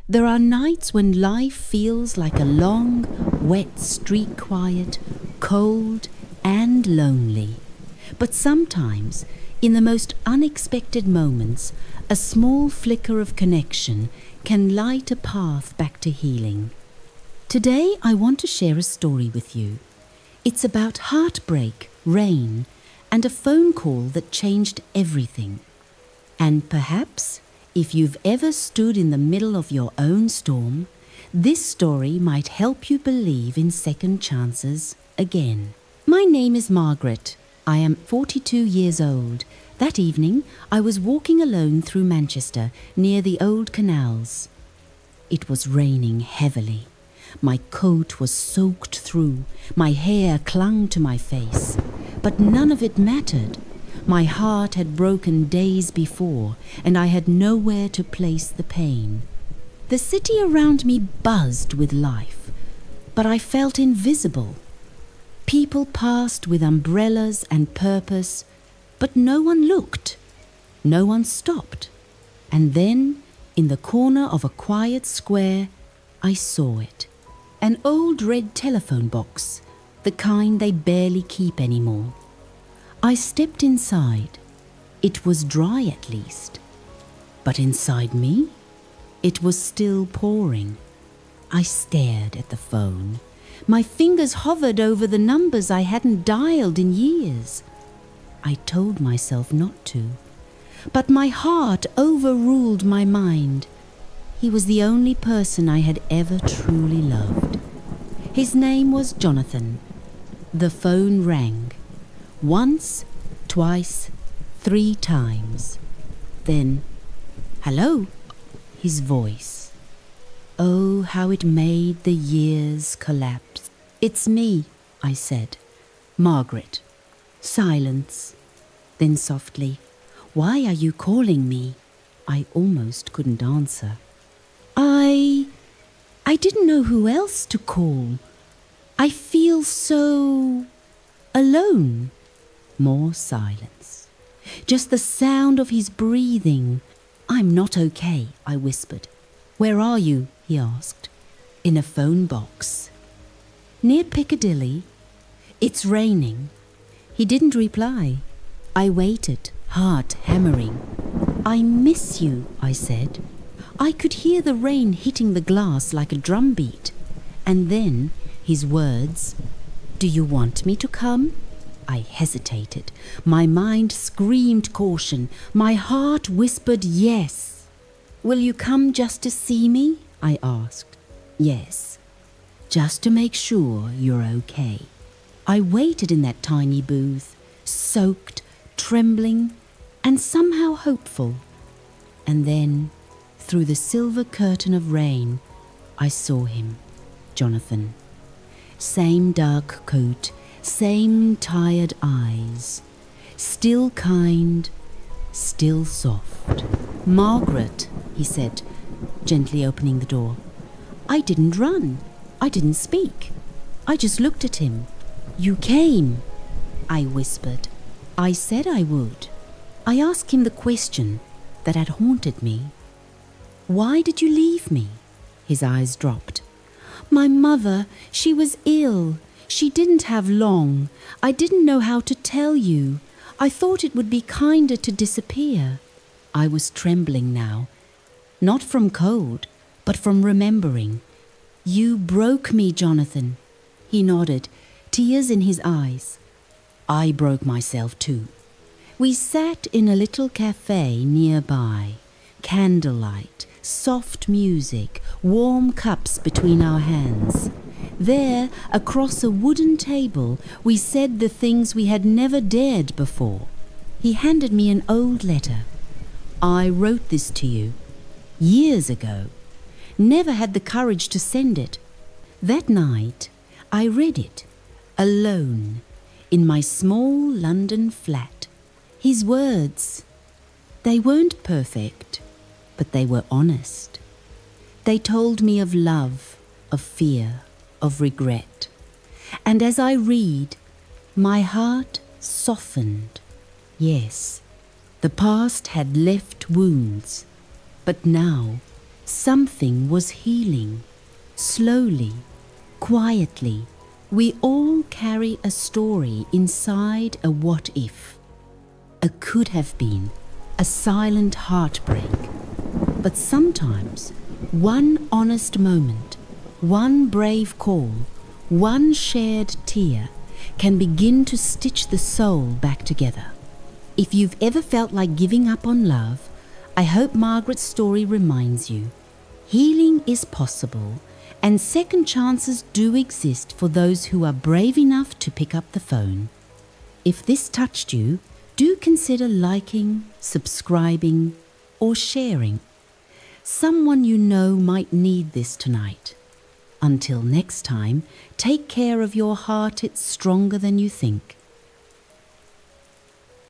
There are nights when life feels like a long, wet street quiet, cold and lonely. But sometimes, in the most unexpected moments, a small flicker of connection can light a path back to healing. Today I want to share a story with you. It's about heartbreak, rain, and a phone call that changed everything. And perhaps, if you've ever stood in the middle of your own storm, this story might help you believe in second chances again. My name is Margaret. I am 42 years old. That evening, I was walking alone through Manchester, near the old canals. It was raining heavily. My coat was soaked through. My hair clung to my face. But none of it mattered. My heart had broken days before, and I had nowhere to place the pain. The city around me buzzed with life, but I felt invisible. People passed with umbrellas and purpose, but no one looked. No one stopped. And then, in the corner of a quiet square, I saw it. An old red telephone box, the kind they barely keep anymore. I stepped inside. It was dry at least. But inside me, it was still pouring. I stared at the phone. My fingers hovered over the numbers I hadn't dialed in years. I told myself not to, but my heart overruled my mind. He was the only person I had ever truly loved. His name was Jonathan. The phone rang. Once, twice, 3 times. Then, hello, his voice. Oh, how it made the years collapse. It's me, I said. Margaret. Silence. Then softly, why are you calling me? I almost couldn't answer. I didn't know who else to call. I feel so alone. More silence. Just the sound of his breathing. I'm not okay, I whispered. Where are you? He asked. In a phone box. Near Piccadilly. It's raining. He didn't reply. I waited, heart hammering. I miss you, I said. I could hear the rain hitting the glass like a drumbeat. And then his words, do you want me to come? I hesitated. My mind screamed caution. My heart whispered yes. Will you come just to see me? I asked. Yes, just to make sure you're okay. I waited in that tiny booth, soaked, trembling, and somehow hopeful. And then, through the silver curtain of rain, I saw him, Jonathan. Same dark coat, same tired eyes. Still kind, still soft. Margaret, he said, gently opening the door. I didn't run. I didn't speak. I just looked at him. You came, I whispered. I said I would. I asked him the question that had haunted me. Why did you leave me? His eyes dropped. My mother, she was ill. She didn't have long. I didn't know how to tell you. I thought it would be kinder to disappear. I was trembling now, not from cold, but from remembering. You broke me, Jonathan. He nodded, tears in his eyes. I broke myself too. We sat in a little cafe nearby. Candlelight, soft music, warm cups between our hands. There, across a wooden table, we said the things we had never dared before. He handed me an old letter. I wrote this to you years ago. Never had the courage to send it. That night, I read it, alone, in my small London flat. His words, they weren't perfect, but they were honest. They told me of love, of fear, of regret. And as I read, my heart softened. Yes, the past had left wounds, but now Something was healing, slowly, quietly. We all carry a story inside a what if, a could have been, a silent heartbreak. But sometimes, one honest moment, one brave call, one shared tear can begin to stitch the soul back together. If you've ever felt like giving up on love, I hope Margaret's story reminds you healing is possible, and second chances do exist for those who are brave enough to pick up the phone. If this touched you, do consider liking, subscribing, or sharing. Someone you know might need this tonight. Until next time, take care of your heart, it's stronger than you think.